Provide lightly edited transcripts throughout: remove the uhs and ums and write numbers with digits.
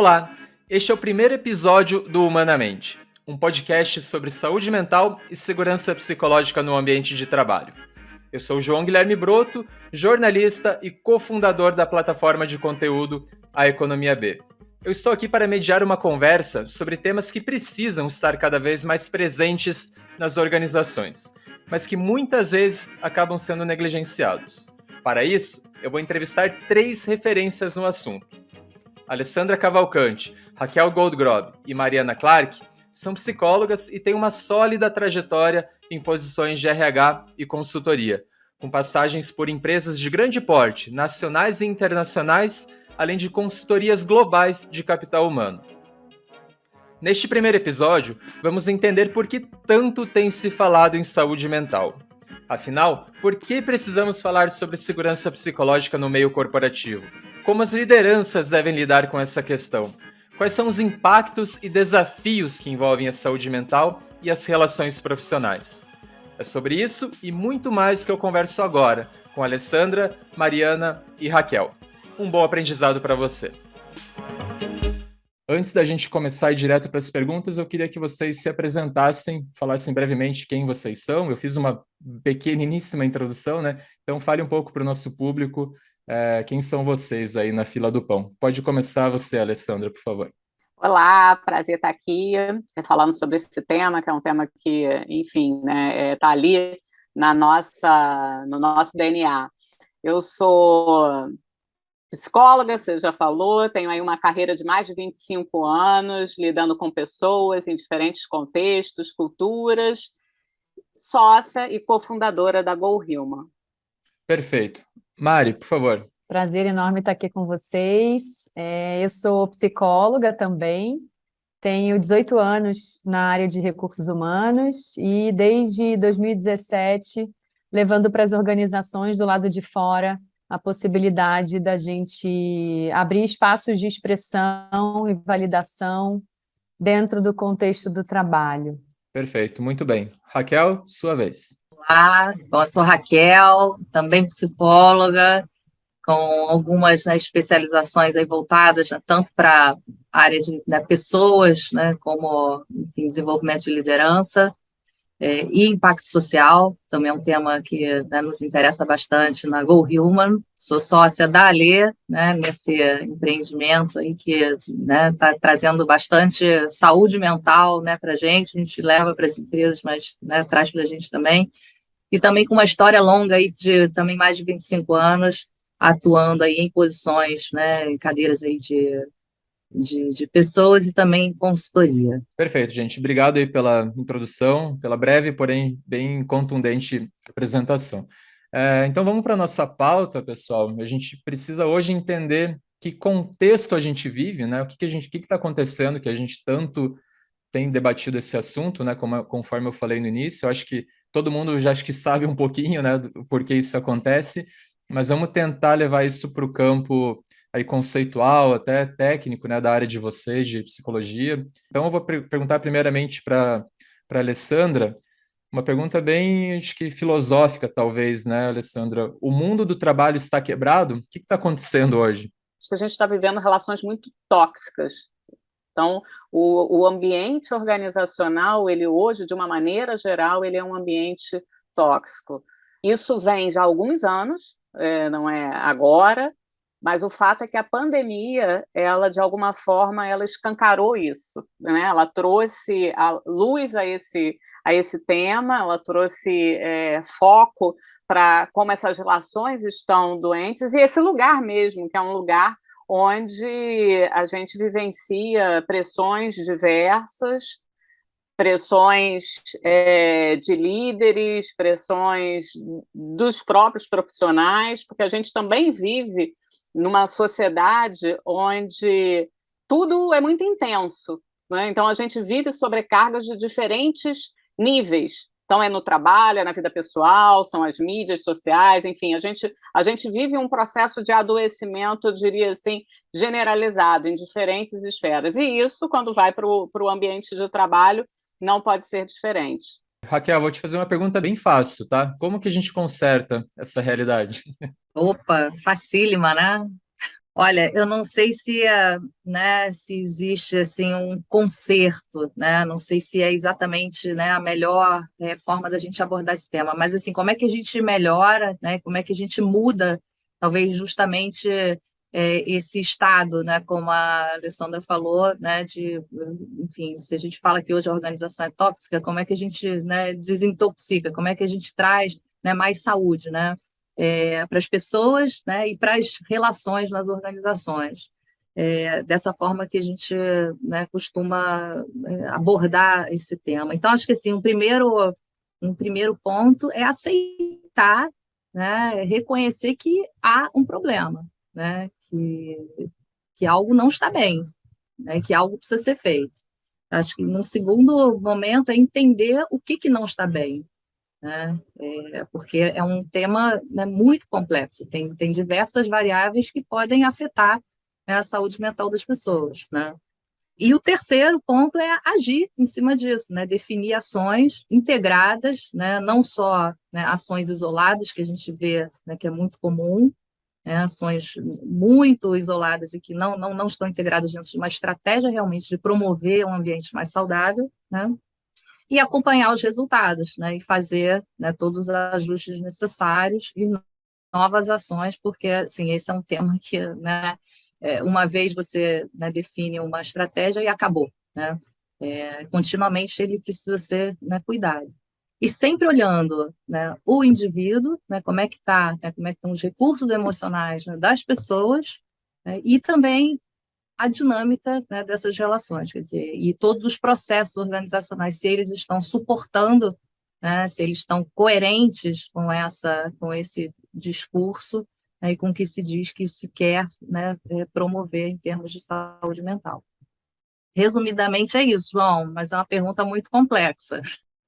Olá, este é o primeiro episódio do Humanamente, um podcast sobre saúde mental e segurança psicológica no ambiente de trabalho. Eu sou João Guilherme Broto, jornalista e cofundador da plataforma de conteúdo A Economia B. Eu estou aqui para mediar uma conversa sobre temas que precisam estar cada vez mais presentes nas organizações, mas que muitas vezes acabam sendo negligenciados. Para isso, eu vou entrevistar 3 referências no assunto. Alessandra Cavalcante, Raquel Goldgrob e Mariana Clark são psicólogas e têm uma sólida trajetória em posições de RH e consultoria, com passagens por empresas de grande porte, nacionais e internacionais, além de consultorias globais de capital humano. Neste primeiro episódio, vamos entender por que tanto tem se falado em saúde mental. Afinal, por que precisamos falar sobre segurança psicológica no meio corporativo? Como as lideranças devem lidar com essa questão? Quais são os impactos e desafios que envolvem a saúde mental e as relações profissionais? É sobre isso e muito mais que eu converso agora com Alessandra, Mariana e Raquel. Um bom aprendizado para você. Antes da gente começar a ir direto para as perguntas, eu queria que vocês se apresentassem, falassem brevemente quem vocês são. Eu fiz uma pequeniníssima introdução, né? Então fale um pouco para o nosso público quem são vocês aí na fila do pão. Pode começar você, Alessandra, por favor. Olá, prazer estar aqui falando sobre esse tema, que é um tema que, enfim, né, está ali no nosso DNA. Eu sou psicóloga, você já falou, tenho aí uma carreira de mais de 25 anos, lidando com pessoas em diferentes contextos, culturas, sócia e cofundadora da Go Human. Perfeito. Mari, por favor. Prazer enorme estar aqui com vocês. Eu sou psicóloga também, tenho 18 anos na área de recursos humanos e desde 2017 levando para as organizações do lado de fora a possibilidade da gente abrir espaços de expressão e validação dentro do contexto do trabalho. Perfeito, muito bem. Raquel, sua vez. Olá, eu sou Raquel, também psicóloga, com algumas especializações aí voltadas tanto para a área de pessoas, né, como enfim, desenvolvimento de liderança e impacto social, também é um tema que nos interessa bastante na Go Human. Sou sócia da Alê, né, nesse empreendimento aí que está trazendo bastante saúde mental, né, para a gente leva para as empresas, mas traz para a gente também. E também com uma história longa aí de também mais de 25 anos, atuando aí em posições, né, em cadeiras aí de pessoas e também em consultoria. Perfeito, gente. Obrigado aí pela introdução, pela breve, porém bem contundente apresentação. Então vamos para a nossa pauta, pessoal. A gente precisa hoje entender que contexto a gente vive, né? O que está acontecendo, que a gente tanto tem debatido esse assunto, né? Conforme eu falei no início, eu acho que todo mundo já acho que sabe um pouquinho, né, do porquê isso acontece, mas vamos tentar levar isso para o campo aí conceitual, até técnico, né, da área de vocês, de psicologia. Então eu vou perguntar primeiramente para a Alessandra, uma pergunta bem, acho que filosófica talvez, né, Alessandra? O mundo do trabalho está quebrado? O que está acontecendo hoje? Acho que a gente está vivendo relações muito tóxicas. Então, o ambiente organizacional, ele hoje, de uma maneira geral, ele é um ambiente tóxico. Isso vem já há alguns anos, não é agora, mas o fato é que a pandemia, ela, de alguma forma, ela escancarou isso, né? Ela trouxe a luz a esse tema, ela trouxe foco para como essas relações estão doentes, e esse lugar mesmo, que é um lugar onde a gente vivencia pressões diversas, pressões de líderes, pressões dos próprios profissionais, porque a gente também vive numa sociedade onde tudo é muito intenso, né? Então a gente vive sobrecargas de diferentes níveis. Então, é no trabalho, é na vida pessoal, são as mídias sociais, enfim, a gente vive um processo de adoecimento, eu diria assim, generalizado em diferentes esferas. E isso, quando vai para o ambiente de trabalho, não pode ser diferente. Raquel, vou te fazer uma pergunta bem fácil, tá? Como que a gente conserta essa realidade? Opa, facílima, né? Olha, eu não sei se, né, se existe assim um conserto, né? Não sei se é exatamente, né, a melhor forma da gente abordar esse tema, mas assim, como é que a gente melhora, né? Como é que a gente muda, talvez justamente esse estado, né? Como a Alessandra falou, né? Enfim, se a gente fala que hoje a organização é tóxica, como é que a gente, né, desintoxica? Como é que a gente traz, né, mais saúde, né? Para as pessoas, né, e para as relações nas organizações. Dessa forma que a gente, né, costuma abordar esse tema. Então, acho que assim, um primeiro ponto é aceitar, né, reconhecer que há um problema, né, que algo não está bem, né, que algo precisa ser feito. Acho que num segundo momento é entender o que não está bem, né? Porque é um tema, né, muito complexo, tem diversas variáveis que podem afetar, né, a saúde mental das pessoas, né? E o terceiro ponto é agir em cima disso, né? Definir ações integradas, né? Não só, né, ações isoladas, que a gente vê, né, que é muito comum, né? Ações muito isoladas e que não estão integradas dentro de uma estratégia realmente de promover um ambiente mais saudável, né? E acompanhar os resultados, né, e fazer, né, todos os ajustes necessários e novas ações, porque assim, esse é um tema que, né, uma vez você, né, define uma estratégia e acabou, né? Continuamente ele precisa ser, né, cuidado. E sempre olhando, né, o indivíduo, né, como é que está, né, como é que estão os recursos emocionais, né, das pessoas, né, e também a dinâmica, né, dessas relações, quer dizer, e todos os processos organizacionais, se eles estão suportando, né, se eles estão coerentes com esse discurso, né, e com o que se diz que se quer, né, promover em termos de saúde mental. Resumidamente é isso, João, mas é uma pergunta muito complexa.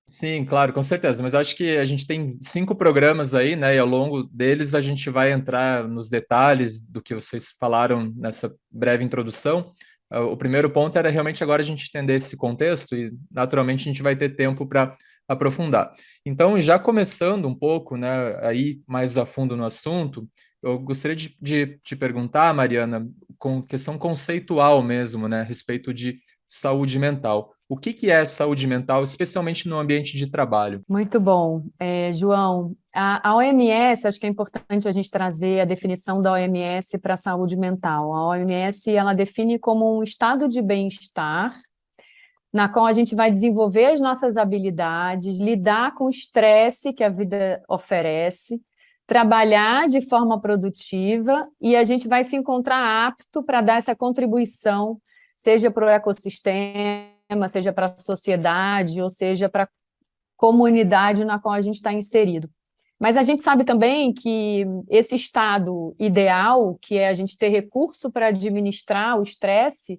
Sim, claro, com certeza. Mas eu acho que a gente tem 5 programas aí, né? E ao longo deles a gente vai entrar nos detalhes do que vocês falaram nessa breve introdução. O primeiro ponto era realmente agora a gente entender esse contexto e, naturalmente, a gente vai ter tempo para aprofundar. Então, já começando um pouco, né, aí mais a fundo no assunto, eu gostaria de te perguntar, Mariana, com questão conceitual mesmo, né, a respeito de saúde mental. O que é saúde mental, especialmente no ambiente de trabalho? Muito bom. João, a OMS, acho que é importante a gente trazer a definição da OMS para a saúde mental. A OMS, ela define como um estado de bem-estar, na qual a gente vai desenvolver as nossas habilidades, lidar com o estresse que a vida oferece, trabalhar de forma produtiva e a gente vai se encontrar apto para dar essa contribuição, seja para o ecossistema, seja para a sociedade, ou seja para a comunidade na qual a gente está inserido. Mas a gente sabe também que esse estado ideal, que é a gente ter recurso para administrar o estresse,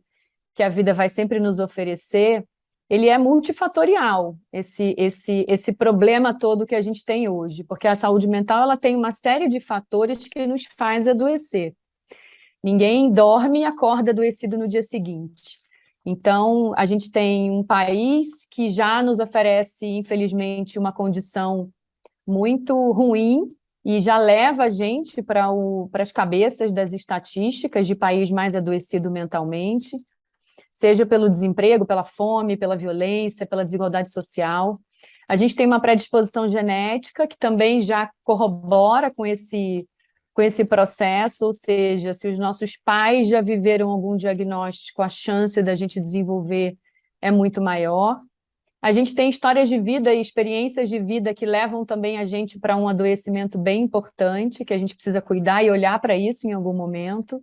que a vida vai sempre nos oferecer, ele é multifatorial, esse problema todo que a gente tem hoje, porque a saúde mental ela tem uma série de fatores que nos faz adoecer. Ninguém dorme e acorda adoecido no dia seguinte. Então, a gente tem um país que já nos oferece, infelizmente, uma condição muito ruim e já leva a gente para as cabeças das estatísticas de país mais adoecido mentalmente, seja pelo desemprego, pela fome, pela violência, pela desigualdade social. A gente tem uma predisposição genética que também já corrobora com esse processo, ou seja, se os nossos pais já viveram algum diagnóstico, a chance da gente desenvolver é muito maior. A gente tem histórias de vida e experiências de vida que levam também a gente para um adoecimento bem importante, que a gente precisa cuidar e olhar para isso em algum momento.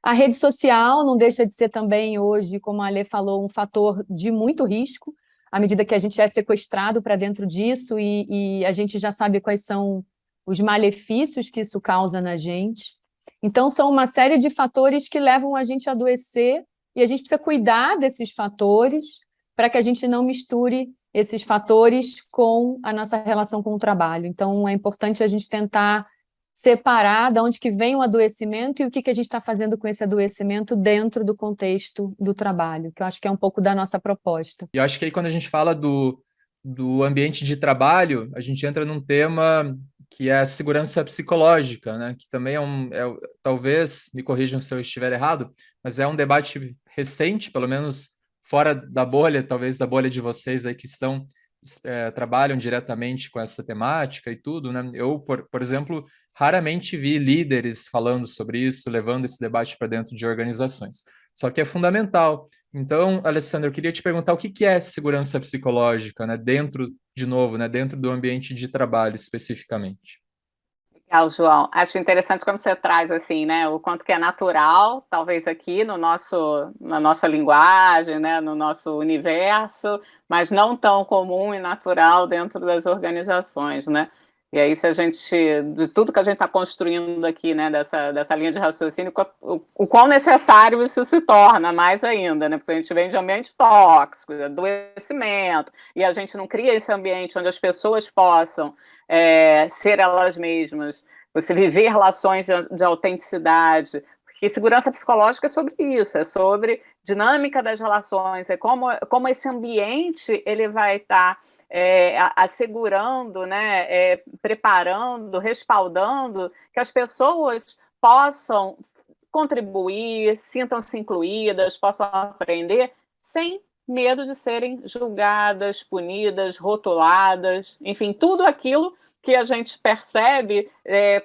A rede social não deixa de ser também hoje, como a Alê falou, um fator de muito risco, à medida que a gente é sequestrado para dentro disso e a gente já sabe quais são os malefícios que isso causa na gente. Então, são uma série de fatores que levam a gente a adoecer e a gente precisa cuidar desses fatores para que a gente não misture esses fatores com a nossa relação com o trabalho. Então, é importante a gente tentar separar de onde que vem o adoecimento e o que a gente está fazendo com esse adoecimento dentro do contexto do trabalho, que eu acho que é um pouco da nossa proposta. E eu acho que aí quando a gente fala do ambiente de trabalho, a gente entra num tema que é a segurança psicológica, né? Que também talvez, me corrijam se eu estiver errado, mas é um debate recente, pelo menos fora da bolha, talvez da bolha de vocês aí que trabalham diretamente com essa temática e tudo, né? Eu, por exemplo, raramente vi líderes falando sobre isso, levando esse debate para dentro de organizações. Só que é fundamental. Então, Alessandro, eu queria te perguntar o que é segurança psicológica, né? De novo, né? Dentro do ambiente de trabalho especificamente. Legal, João. Acho interessante quando você traz assim, né, o quanto que é natural, talvez aqui no na nossa linguagem, né, no nosso universo, mas não tão comum e natural dentro das organizações, né? E aí, se a gente, de tudo que a gente está construindo aqui, né, dessa linha de raciocínio, o quão necessário isso se torna, mais ainda, né? Porque a gente vem de ambiente tóxico, de adoecimento, e a gente não cria esse ambiente onde as pessoas possam ser elas mesmas, você viver relações de autenticidade, porque segurança psicológica é sobre isso, é sobre dinâmica das relações, é como esse ambiente ele vai estar assegurando, né, preparando, respaldando que as pessoas possam contribuir, sintam-se incluídas, possam aprender sem medo de serem julgadas, punidas, rotuladas, enfim, tudo aquilo que a gente percebe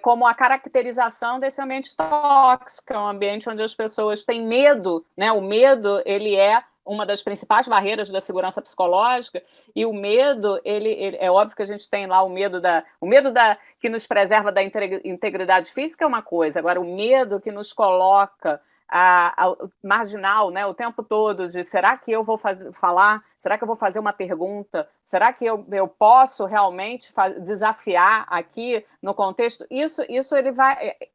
como a caracterização desse ambiente tóxico, é um ambiente onde as pessoas têm medo, né? O medo, ele é uma das principais barreiras da segurança psicológica, e o medo, ele é óbvio que a gente tem lá o medo que nos preserva da integridade física é uma coisa, agora o medo que nos coloca marginal, né, o tempo todo de será que eu vou falar, será que eu vou fazer uma pergunta, será que eu posso realmente desafiar aqui no contexto, isso ele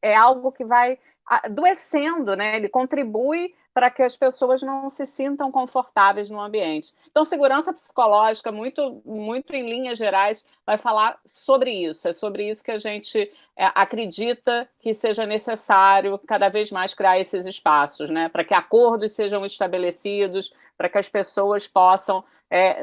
é algo que vai adoecendo, né, ele contribui para que as pessoas não se sintam confortáveis no ambiente. Então, segurança psicológica, muito, muito em linhas gerais, vai falar sobre isso. É sobre isso que a gente acredita que seja necessário cada vez mais criar esses espaços, né? Para que acordos sejam estabelecidos, para que as pessoas possam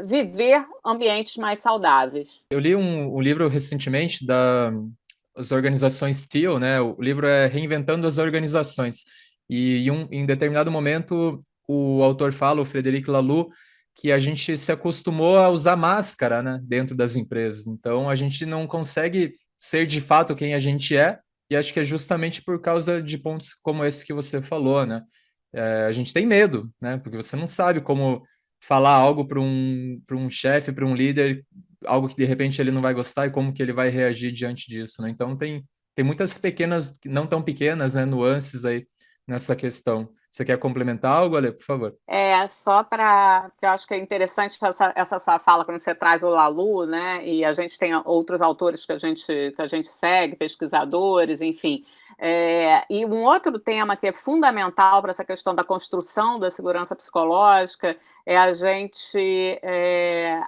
viver ambientes mais saudáveis. Eu li um livro recentemente das organizações Teal, né? O livro é Reinventando as Organizações. E em determinado momento, o autor fala, o Frederic Laloux, que a gente se acostumou a usar máscara, né, dentro das empresas. Então, a gente não consegue ser de fato quem a gente é, e acho que é justamente por causa de pontos como esse que você falou, né? A gente tem medo, né? Porque você não sabe como falar algo para um chefe, para um líder, algo que de repente ele não vai gostar e como que ele vai reagir diante disso, né? Então tem muitas pequenas, não tão pequenas, né, nuances aí nessa questão. Você quer complementar algo, Ale, por favor? Só para. Porque eu acho que é interessante essa sua fala quando você traz o Lalu, né? E a gente tem outros autores que a gente segue, pesquisadores, enfim. E um outro tema que é fundamental para essa questão da construção da segurança psicológica é a gente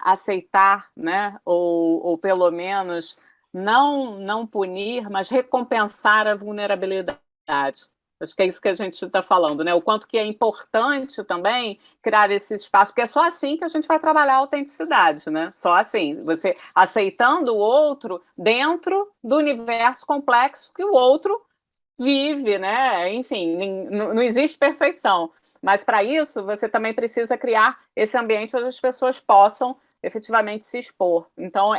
aceitar, né? Ou pelo menos não punir, mas recompensar a vulnerabilidade. Acho que é isso que a gente está falando, né? O quanto que é importante também criar esse espaço, porque é só assim que a gente vai trabalhar a autenticidade, né? Só assim, você aceitando o outro dentro do universo complexo que o outro vive, né? Enfim, não existe perfeição. Mas para isso, você também precisa criar esse ambiente onde as pessoas possam efetivamente se expor. Então,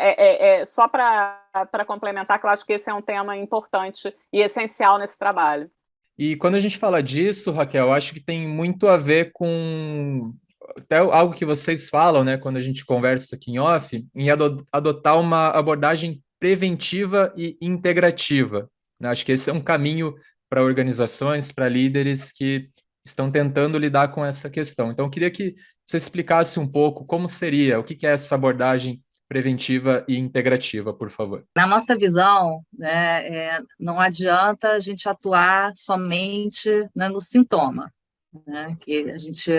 só para complementar, que eu acho que esse é um tema importante e essencial nesse trabalho. E quando a gente fala disso, Raquel, eu acho que tem muito a ver com até algo que vocês falam, né, quando a gente conversa aqui em off, em adotar uma abordagem preventiva e integrativa, né? Acho que esse é um caminho para organizações, para líderes que estão tentando lidar com essa questão. Então, eu queria que você explicasse um pouco como seria, o que é essa abordagem preventiva e integrativa, por favor. Na nossa visão, né, não adianta a gente atuar somente, né, no sintoma, né, que a gente,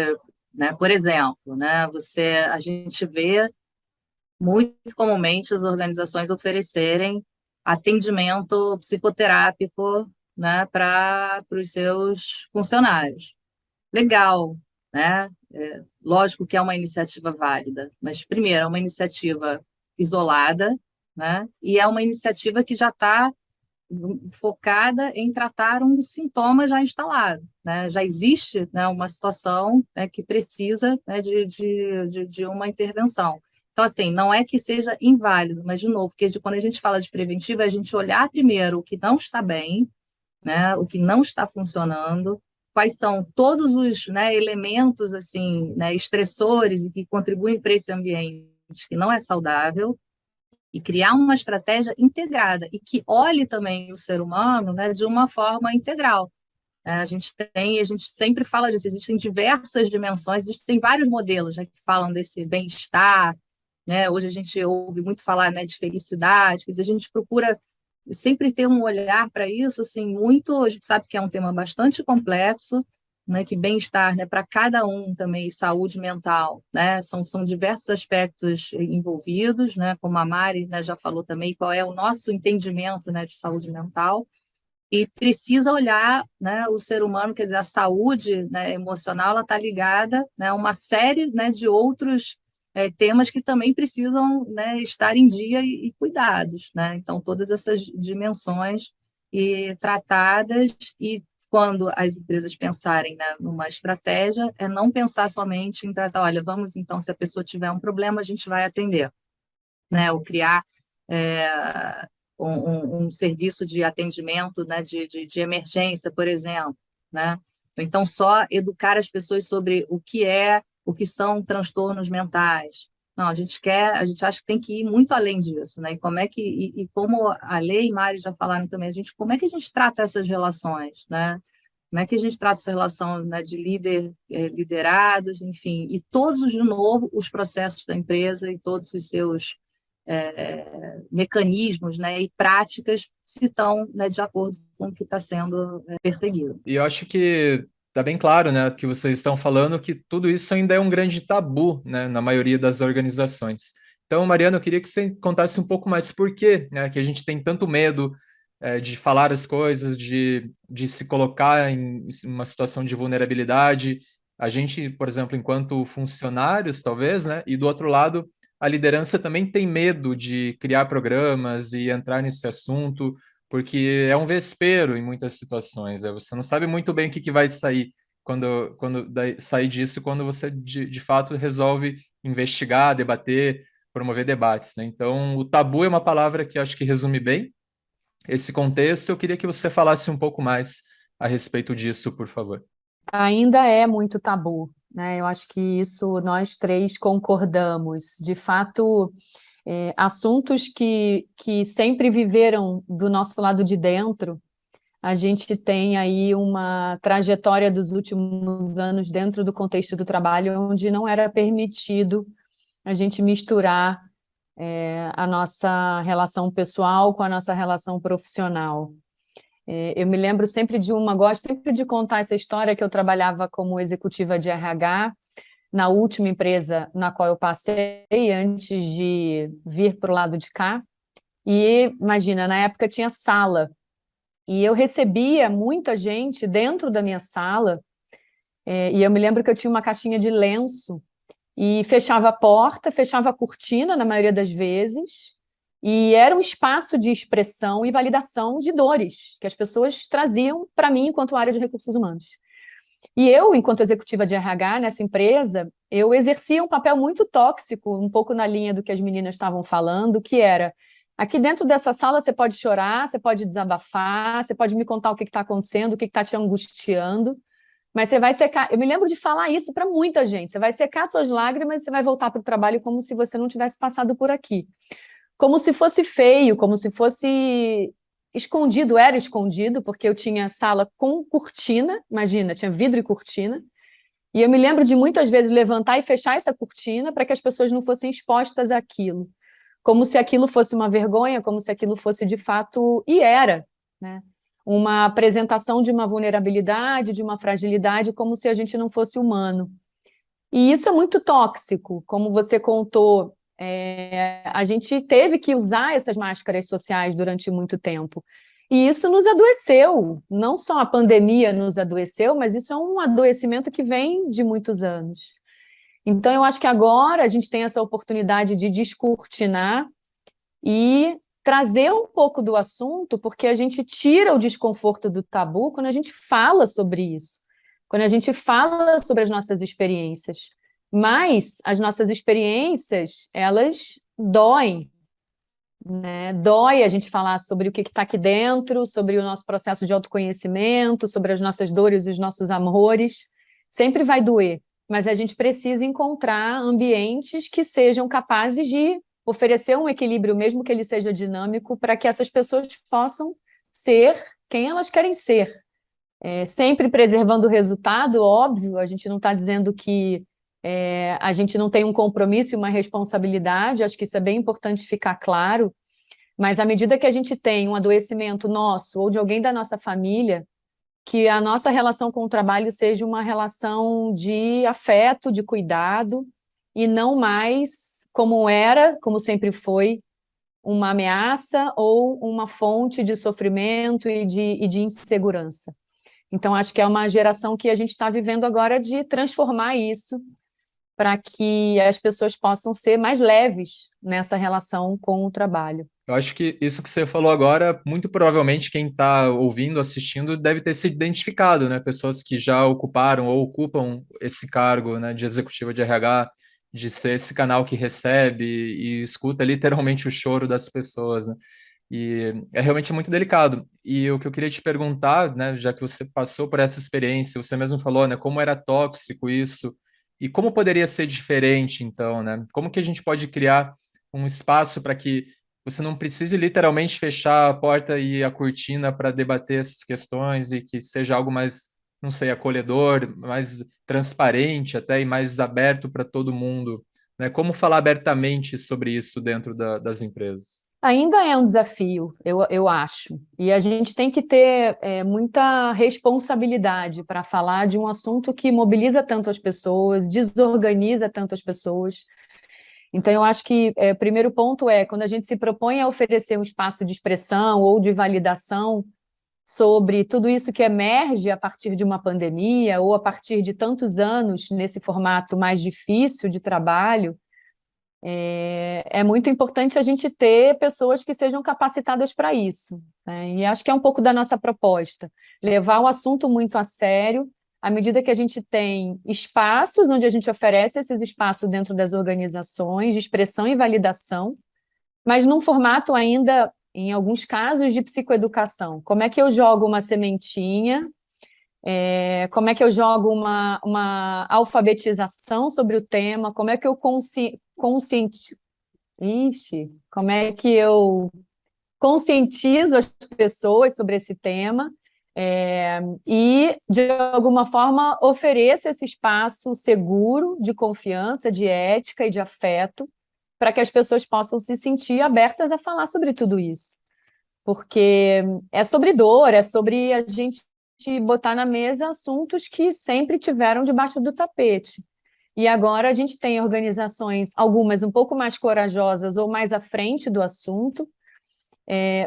né, por exemplo, né, a gente vê muito comumente as organizações oferecerem atendimento psicoterápico, né, para os seus funcionários. Legal, né? Lógico que é uma iniciativa válida, mas primeiro é uma iniciativa isolada, né? E é uma iniciativa que já está focada em tratar um sintoma já instalado, né? Já existe, né, uma situação, né, que precisa, né, de uma intervenção. Então, assim, não é que seja inválido, mas, de novo, porque quando a gente fala de preventivo, é a gente olhar primeiro o que não está bem, né, o que não está funcionando, quais são todos os, né, elementos, assim, né, estressores e que contribuem para esse ambiente que não é saudável, e criar uma estratégia integrada e que olhe também o ser humano, né, de uma forma integral. A gente sempre fala disso, existem diversas dimensões, existem vários modelos, né, que falam desse bem-estar, né? Hoje a gente ouve muito falar, né, de felicidade, quer dizer, a gente procura sempre ter um olhar para isso, assim, muito, a gente sabe que é um tema bastante complexo, né, que bem-estar, né, para cada um também, saúde mental, né, são diversos aspectos envolvidos, né, como a Mari, né, já falou também, qual é o nosso entendimento, né, de saúde mental, e precisa olhar, né, o ser humano, quer dizer, a saúde, né, emocional, ela está ligada, né, a uma série, né, de outros temas que também precisam, né, estar em dia e cuidados, né? Então, todas essas dimensões e tratadas, e quando as empresas pensarem, né, numa estratégia, é não pensar somente em tratar, olha, vamos então, se a pessoa tiver um problema, a gente vai atender, né? Ou criar um serviço de atendimento, né, de emergência, por exemplo, né? Então, só educar as pessoas sobre o que são transtornos mentais. Não, a gente acha que tem que ir muito além disso, né? E como a lei e Mari já falaram também, como é que a gente trata essas relações, né? Como é que a gente trata essa relação, né, de liderados, enfim, e todos, de novo, os processos da empresa e todos os seus mecanismos, né, e práticas se estão, né, de acordo com o que está sendo perseguido. E eu acho que está bem claro, né, que vocês estão falando que tudo isso ainda é um grande tabu, né, na maioria das organizações. Então, Mariana, eu queria que você contasse um pouco mais por quê, né, que a gente tem tanto medo de falar as coisas, de se colocar em uma situação de vulnerabilidade. A gente, por exemplo, enquanto funcionários, talvez, né, e do outro lado, a liderança também tem medo de criar programas e entrar nesse assunto, porque é um vespeiro em muitas situações. Você não sabe muito bem o que vai sair sair disso quando você de fato resolve investigar, debater, promover debates, né? Então, o tabu é uma palavra que eu acho que resume bem esse contexto. Eu queria que você falasse um pouco mais a respeito disso, por favor. Ainda é muito tabu, né? Eu acho que isso nós três concordamos. De fato, assuntos que sempre viveram do nosso lado de dentro, a gente tem aí uma trajetória dos últimos anos dentro do contexto do trabalho, onde não era permitido a gente misturar a nossa relação pessoal com a nossa relação profissional. Eu me lembro sempre gosto sempre de contar essa história que eu trabalhava como executiva de RH na última empresa na qual eu passei antes de vir para o lado de cá. E imagina, na época tinha sala, e eu recebia muita gente dentro da minha sala, e eu me lembro que eu tinha uma caixinha de lenço, e fechava a porta, fechava a cortina na maioria das vezes, e era um espaço de expressão e validação de dores que as pessoas traziam para mim enquanto área de recursos humanos. E eu, enquanto executiva de RH nessa empresa, eu exercia um papel muito tóxico, um pouco na linha do que as meninas estavam falando, que era: aqui dentro dessa sala você pode chorar, você pode desabafar, você pode me contar o que está acontecendo, o que está te angustiando, mas você vai secar. Eu me lembro de falar isso para muita gente: você vai secar suas lágrimas e você vai voltar para o trabalho como se você não tivesse passado por aqui. Como se fosse feio, como se fosse escondido. Era escondido, porque eu tinha sala com cortina, imagina, tinha vidro e cortina, e eu me lembro de muitas vezes levantar e fechar essa cortina para que as pessoas não fossem expostas àquilo, como se aquilo fosse uma vergonha, como se aquilo fosse de fato, e era, né, uma apresentação de uma vulnerabilidade, de uma fragilidade, como se a gente não fosse humano. E isso é muito tóxico, como você contou. A gente teve que usar essas máscaras sociais durante muito tempo. E isso nos adoeceu. Não só a pandemia nos adoeceu, mas isso é um adoecimento que vem de muitos anos. Então, eu acho que agora a gente tem essa oportunidade de descortinar e trazer um pouco do assunto, porque a gente tira o desconforto do tabu quando a gente fala sobre isso, quando a gente fala sobre as nossas experiências. Mas as nossas experiências, elas doem, né? Dói a gente falar sobre o que está aqui dentro, sobre o nosso processo de autoconhecimento, sobre as nossas dores e os nossos amores. Sempre vai doer, mas a gente precisa encontrar ambientes que sejam capazes de oferecer um equilíbrio, mesmo que ele seja dinâmico, para que essas pessoas possam ser quem elas querem ser. Sempre preservando o resultado, óbvio, a gente não está dizendo que a gente não tem um compromisso e uma responsabilidade, acho que isso é bem importante ficar claro, mas à medida que a gente tem um adoecimento nosso ou de alguém da nossa família, que a nossa relação com o trabalho seja uma relação de afeto, de cuidado, e não mais como era, como sempre foi, uma ameaça ou uma fonte de sofrimento e de insegurança. Então, acho que é uma geração que a gente está vivendo agora de transformar isso para que as pessoas possam ser mais leves nessa relação com o trabalho. Eu acho que isso que você falou agora, muito provavelmente quem está ouvindo, assistindo, deve ter se identificado, né? Pessoas que já ocuparam ou ocupam esse cargo, né, de executiva de RH, de ser esse canal que recebe e escuta literalmente o choro das pessoas, né? E é realmente muito delicado. E o que eu queria te perguntar, né, já que você passou por essa experiência, você mesmo falou, né, como era tóxico isso, e como poderia ser diferente, então, né? Como que a gente pode criar um espaço para que você não precise literalmente fechar a porta e a cortina para debater essas questões e que seja algo mais, não sei, acolhedor, mais transparente até e mais aberto para todo mundo, né? Como falar abertamente sobre isso dentro das empresas? Ainda é um desafio, eu acho, e a gente tem que ter muita responsabilidade para falar de um assunto que mobiliza tanto as pessoas, desorganiza tanto as pessoas. Então, eu acho que o primeiro ponto é, quando a gente se propõe a oferecer um espaço de expressão ou de validação sobre tudo isso que emerge a partir de uma pandemia ou a partir de tantos anos nesse formato mais difícil de trabalho, é muito importante a gente ter pessoas que sejam capacitadas para isso, né? E acho que é um pouco da nossa proposta, levar o assunto muito a sério, à medida que a gente tem espaços onde a gente oferece esses espaços dentro das organizações, de expressão e validação, mas num formato ainda, em alguns casos, de psicoeducação. Como é que eu jogo uma sementinha? Como é que eu jogo uma alfabetização sobre o tema? Como é que eu como é que eu conscientizo as pessoas sobre esse tema? E, de alguma forma, ofereço esse espaço seguro, de confiança, de ética e de afeto, para que as pessoas possam se sentir abertas a falar sobre tudo isso. Porque é sobre dor, é sobre a gente botar na mesa assuntos que sempre tiveram debaixo do tapete. E agora a gente tem organizações, algumas um pouco mais corajosas ou mais à frente do assunto,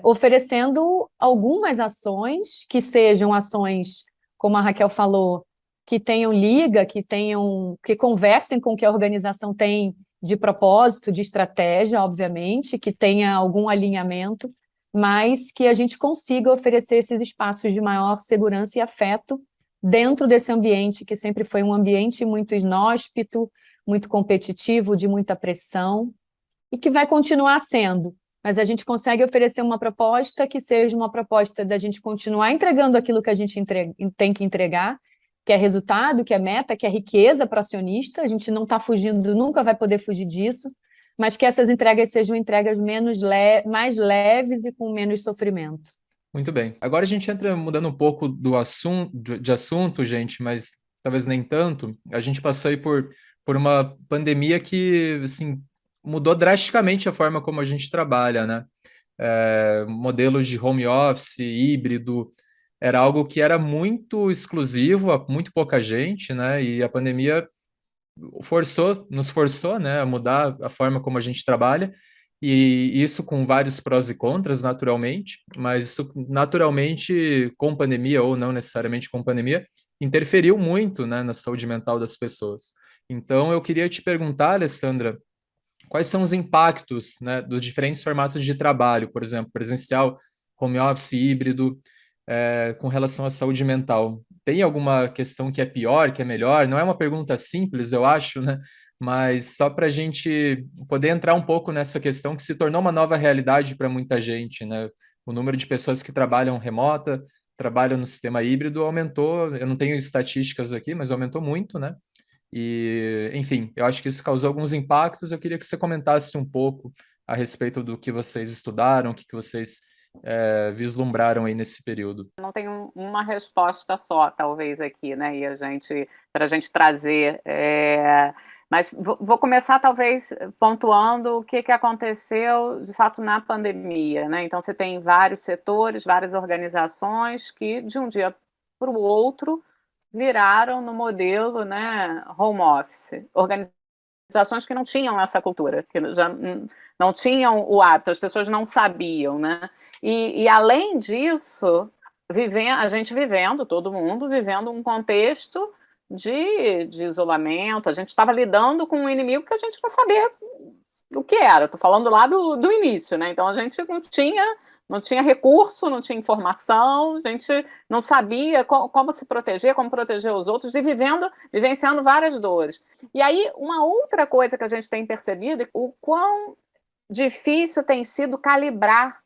oferecendo algumas ações que sejam ações, como a Raquel falou, que tenham liga, que conversem com o que a organização tem de propósito, de estratégia, obviamente, que tenha algum alinhamento, mas que a gente consiga oferecer esses espaços de maior segurança e afeto dentro desse ambiente, que sempre foi um ambiente muito inóspito, muito competitivo, de muita pressão, e que vai continuar sendo. Mas a gente consegue oferecer uma proposta que seja uma proposta da gente continuar entregando aquilo que a gente tem que entregar, que é resultado, que é meta, que é riqueza para o acionista, a gente não está fugindo, nunca vai poder fugir disso, mas que essas entregas sejam entregas mais leves e com menos sofrimento. Muito bem. Agora a gente entra mudando um pouco do assunto, de assunto, gente, mas talvez nem tanto. A gente passou aí por uma pandemia que, assim, mudou drasticamente a forma como a gente trabalha, né? Modelos de home office, híbrido, era algo que era muito exclusivo a muito pouca gente, né? E a pandemia nos forçou, né, a mudar a forma como a gente trabalha, e isso com vários prós e contras, naturalmente, mas isso naturalmente, com pandemia ou não necessariamente com pandemia, interferiu muito, né, na saúde mental das pessoas. Então, eu queria te perguntar, Alessandra, quais são os impactos, né, dos diferentes formatos de trabalho, por exemplo, presencial, home office, híbrido, com relação à saúde mental. Tem alguma questão que é pior, que é melhor? Não é uma pergunta simples, eu acho, né? Mas só para a gente poder entrar um pouco nessa questão que se tornou uma nova realidade para muita gente, né? O número de pessoas que trabalham remota, trabalham no sistema híbrido aumentou. Eu não tenho estatísticas aqui, mas aumentou muito, né? E, enfim, eu acho que isso causou alguns impactos. Eu queria que você comentasse um pouco a respeito do que vocês estudaram, o que vocês vislumbraram aí nesse período. Não tem uma resposta só, talvez, aqui, né? E para a gente trazer. Mas vou começar, talvez, pontuando o que aconteceu, de fato, na pandemia, né? Então, você tem vários setores, várias organizações que, de um dia para o outro, viraram no modelo, né, home office. Organizações que não tinham essa cultura, que já não tinham o hábito, as pessoas não sabiam, né? E além disso, a gente vivendo, todo mundo vivendo um contexto de isolamento, a gente estava lidando com um inimigo que a gente não sabia o que era. Estou falando lá do início, né? Então a gente não tinha recurso, não tinha informação, a gente não sabia como se proteger, como proteger os outros, e vivenciando várias dores. E aí, uma outra coisa que a gente tem percebido é o quão difícil tem sido calibrar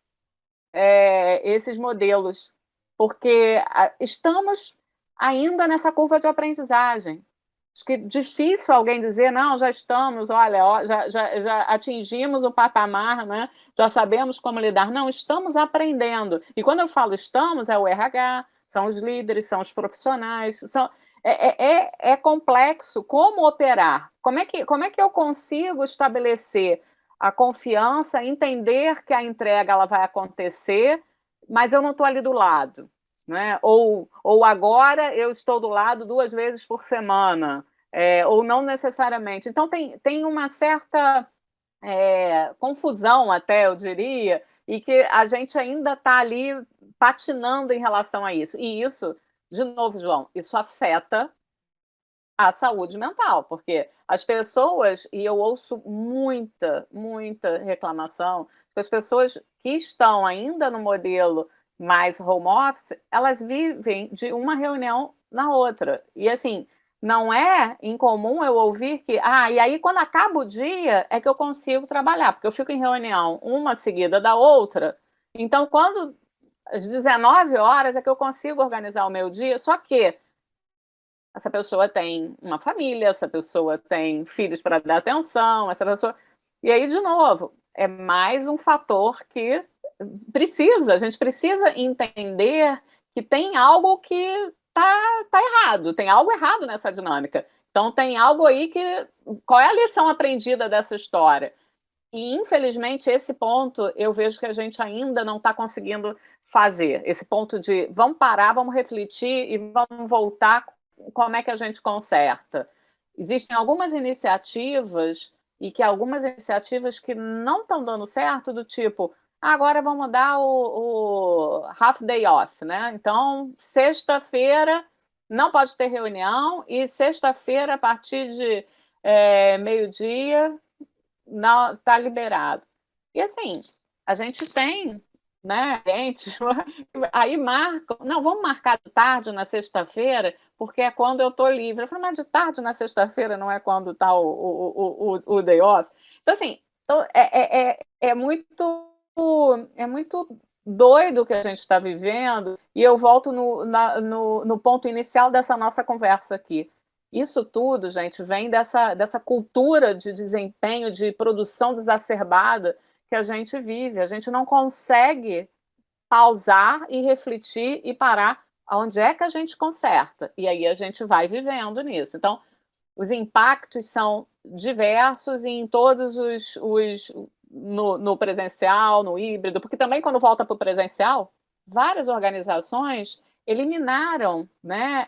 esses modelos, porque estamos ainda nessa curva de aprendizagem. Acho que é difícil alguém dizer, não, já estamos, olha, já atingimos o patamar, né? Já sabemos como lidar. Não, estamos aprendendo. E quando eu falo estamos, é o RH, são os líderes, são os profissionais, é complexo como operar. Como é que eu consigo estabelecer a confiança, entender que a entrega ela vai acontecer, mas eu não estou ali do lado? Né? Ou agora eu estou do lado 2 vezes por semana, ou não necessariamente. Então, tem uma certa confusão, até, eu diria, e que a gente ainda está ali patinando em relação a isso. E isso, de novo, João, isso afeta a saúde mental, porque as pessoas, e eu ouço muita reclamação, que as pessoas que estão ainda no modelo mais home office, elas vivem de uma reunião na outra. E assim, não é incomum eu ouvir que, e aí quando acaba o dia é que eu consigo trabalhar, porque eu fico em reunião uma seguida da outra. Então, quando às 19 horas é que eu consigo organizar o meu dia, só que essa pessoa tem uma família, essa pessoa tem filhos para dar atenção, essa pessoa. E aí, de novo, é mais um fator que a gente precisa entender que tem algo que tá errado, tem algo errado nessa dinâmica. Então, tem algo aí que. Qual é a lição aprendida dessa história? E, infelizmente, esse ponto eu vejo que a gente ainda não está conseguindo fazer. Esse ponto de vamos parar, vamos refletir e vamos voltar. Como é que a gente conserta? Existem algumas iniciativas algumas iniciativas que não estão dando certo, do tipo, agora vamos dar o half day off, né? Então, sexta-feira não pode ter reunião e sexta-feira, a partir de meio-dia, não está liberado. E assim, a gente tem, né, gente, aí marcam, não, vamos marcar de tarde na sexta-feira, porque é quando eu estou livre. Eu falo, mas de tarde na sexta-feira não é quando está o day off? Então, assim, é muito doido o que a gente está vivendo, e eu volto no ponto inicial dessa nossa conversa aqui. Isso tudo, gente, vem dessa cultura de desempenho, de produção exacerbada que a gente vive. A gente não consegue pausar e refletir e parar aonde é que a gente conserta. E aí a gente vai vivendo nisso. Então, os impactos são diversos e em todos no presencial, no híbrido, porque também quando volta para o presencial, várias organizações eliminaram, né,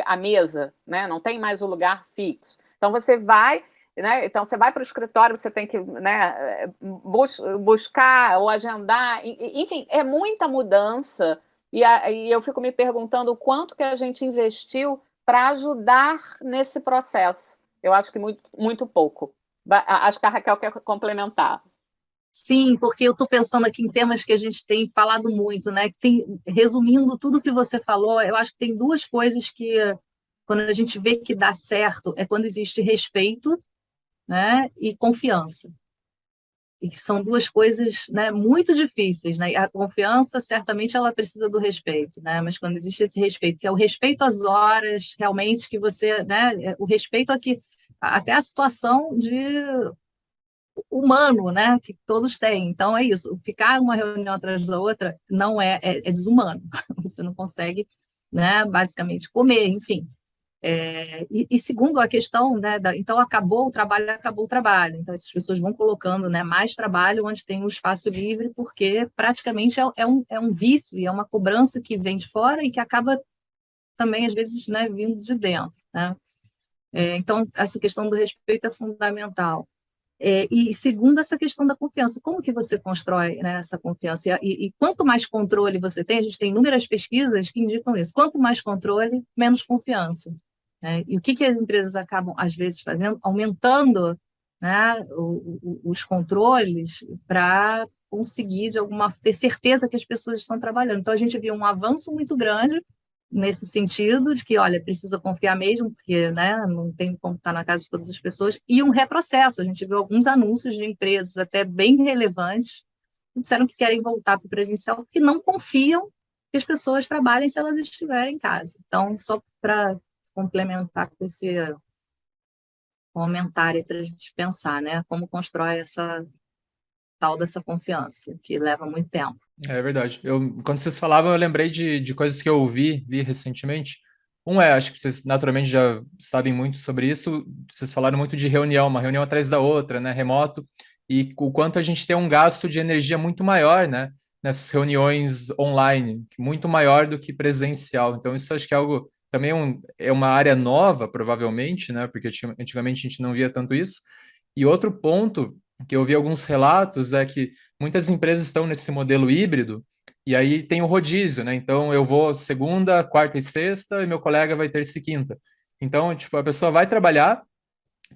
a mesa, né, não tem mais o lugar fixo. Então você vai, né, para o escritório, você tem que, né, buscar ou agendar, enfim, é muita mudança. E eu fico me perguntando o quanto que a gente investiu para ajudar nesse processo. Eu acho que muito pouco. Acho que a Raquel quer complementar. Sim, porque eu estou pensando aqui em temas que a gente tem falado muito, né? Resumindo tudo que você falou, eu acho que tem duas coisas que, quando a gente vê que dá certo, é quando existe respeito, né, e confiança. E que são duas coisas, né, muito difíceis, né? A confiança, certamente, ela precisa do respeito, né? Mas quando existe esse respeito, que é o respeito às horas, realmente, que você, né? O respeito aqui, até a situação de humano, né? Que todos têm. Então, é isso. Ficar uma reunião atrás da outra não é desumano. Você não consegue, né, basicamente, comer, enfim. E segundo a questão, né, então acabou o trabalho. Então essas pessoas vão colocando, né, mais trabalho onde tem um espaço livre, porque praticamente é um vício e é uma cobrança que vem de fora e que acaba também, às vezes, né, vindo de dentro, né? Então, essa questão do respeito é fundamental. E segundo, essa questão da confiança. Como que você constrói, né, essa confiança? E quanto mais controle você tem, a gente tem inúmeras pesquisas que indicam isso. Quanto mais controle, menos confiança. E o que as empresas acabam, às vezes, fazendo? Aumentando, né, os controles para conseguir, ter certeza que as pessoas estão trabalhando. Então, a gente viu um avanço muito grande nesse sentido, de que, olha, precisa confiar mesmo, porque, né, não tem como estar na casa de todas as pessoas, e um retrocesso. A gente viu alguns anúncios de empresas até bem relevantes que disseram que querem voltar para o presencial, porque não confiam que as pessoas trabalhem se elas estiverem em casa. Então, só para complementar com esse comentário para a gente pensar, né? Como constrói essa tal dessa confiança, que leva muito tempo. É verdade. Quando vocês falavam, eu lembrei de coisas que eu vi recentemente. Acho que vocês naturalmente já sabem muito sobre isso. Vocês falaram muito de reunião, uma reunião atrás da outra, né, remoto, e o quanto a gente tem um gasto de energia muito maior, né, nessas reuniões online, muito maior do que presencial. Então, isso acho que é algo também é uma área nova, provavelmente, né, porque antigamente a gente não via tanto isso. E outro ponto que eu vi alguns relatos é que muitas empresas estão nesse modelo híbrido, e aí tem o rodízio, né? Então eu vou segunda, quarta e sexta, e meu colega vai terça e quinta. Então, tipo, a pessoa vai trabalhar,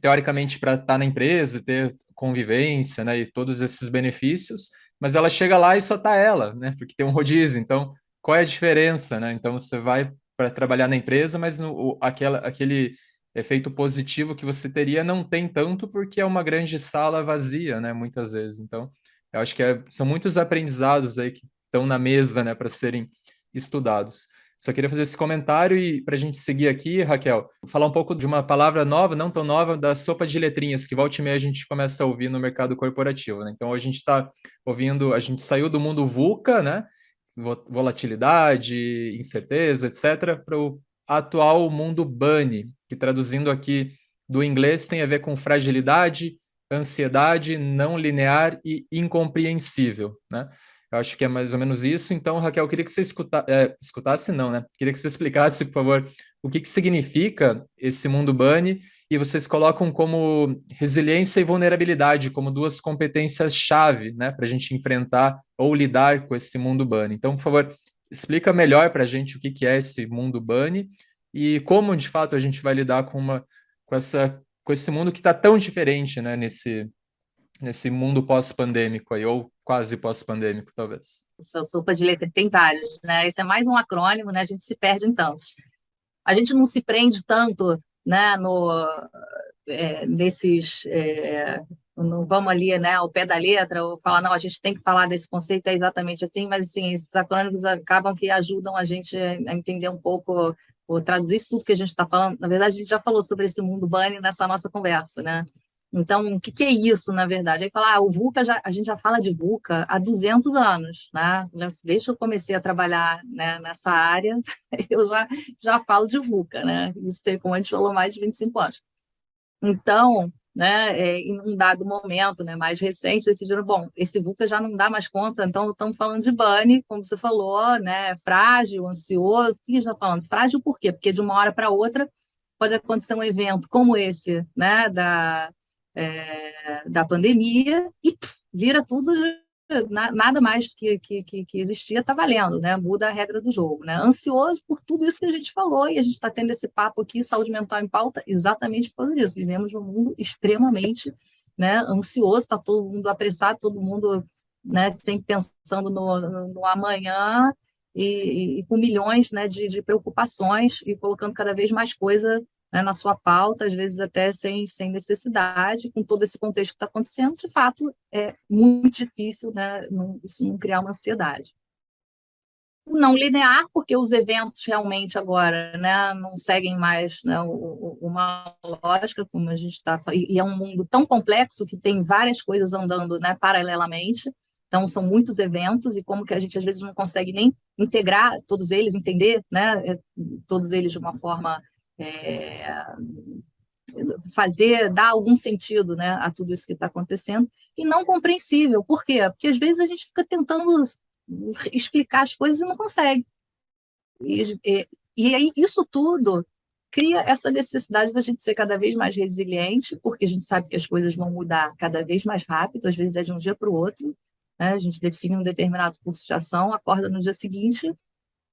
teoricamente, para estar na empresa, ter convivência, né? E todos esses benefícios, mas ela chega lá e só tá ela, né? Porque tem um rodízio. Então, qual é a diferença, né? Então você vai para trabalhar na empresa, mas aquele efeito positivo que você teria não tem tanto porque é uma grande sala vazia, né? Muitas vezes. Então, eu acho que são muitos aprendizados aí que estão na mesa, né, para serem estudados. Só queria fazer esse comentário e para a gente seguir aqui, Raquel, falar um pouco de uma palavra nova, não tão nova, da sopa de letrinhas, que volta e meia a gente começa a ouvir no mercado corporativo, né? Então a gente está ouvindo, a gente saiu do mundo VUCA, né? Volatilidade, incerteza, etc., para o atual mundo BUNY, que traduzindo aqui do inglês tem a ver com fragilidade, ansiedade, não linear e incompreensível, né? Eu acho que é mais ou menos isso. Então, Raquel, eu queria que você escutasse, não, né? Queria que você explicasse, por favor, o que significa esse mundo BUNY, e vocês colocam como resiliência e vulnerabilidade como duas competências-chave, né, para a gente enfrentar ou lidar com esse mundo BUNY. Então, por favor, explica melhor para a gente o que é esse mundo BUNY e como, de fato, a gente vai lidar com esse mundo que está tão diferente, né, nesse mundo pós-pandêmico aí, ou quase pós-pandêmico, talvez. Essa sopa de letra tem vários, né? Esse é mais um acrônimo, né? A gente se perde em tantos. A gente não se prende tanto, né, nesses... não vamos ali, né, ao pé da letra, ou falar, não, a gente tem que falar desse conceito, é exatamente assim, mas, assim, esses acrônimos acabam que ajudam a gente a entender um pouco, ou traduzir isso tudo que a gente está falando. Na verdade, a gente já falou sobre esse mundo BUNY nessa nossa conversa, né? Então, o que é isso, na verdade? Aí falar, o VUCA, a gente já fala de VUCA há 200 anos, né? Desde que eu comecei a trabalhar, né, nessa área, eu já falo de VUCA, né? Isso tem, como a gente falou, mais de 25 anos. Então, né, em um dado momento, né, mais recente, decidiram, bom, esse VUCA já não dá mais conta, então estamos falando de BUNY, como você falou, né, frágil, ansioso. O que a gente está falando? Frágil por quê? Porque de uma hora para outra pode acontecer um evento como esse, né, da pandemia, e vira tudo, nada mais que existia está valendo, né? Muda a regra do jogo, né? Ansioso por tudo isso que a gente falou, e a gente está tendo esse papo aqui, saúde mental em pauta, exatamente por causa disso. Vivemos num mundo extremamente né, ansioso, está todo mundo apressado, todo mundo, né, sempre pensando no amanhã e com milhões, né, de preocupações e colocando cada vez mais coisa, né, na sua pauta, às vezes até sem necessidade, com todo esse contexto que está acontecendo, de fato, é muito difícil, né, isso não criar uma ansiedade. Não linear, porque os eventos realmente agora, né, não seguem mais, né, uma lógica, como a gente está falando, e é um mundo tão complexo que tem várias coisas andando, né, paralelamente, então são muitos eventos, e como que a gente às vezes não consegue nem integrar todos eles, entender, né, todos eles de uma forma, dar algum sentido, né, a tudo isso que está acontecendo, e não compreensível. Por quê? Porque às vezes a gente fica tentando explicar as coisas e não consegue. E aí isso tudo cria essa necessidade da gente ser cada vez mais resiliente, porque a gente sabe que as coisas vão mudar cada vez mais rápido, às vezes é de um dia para o outro, né? A gente define um determinado curso de ação, acorda no dia seguinte,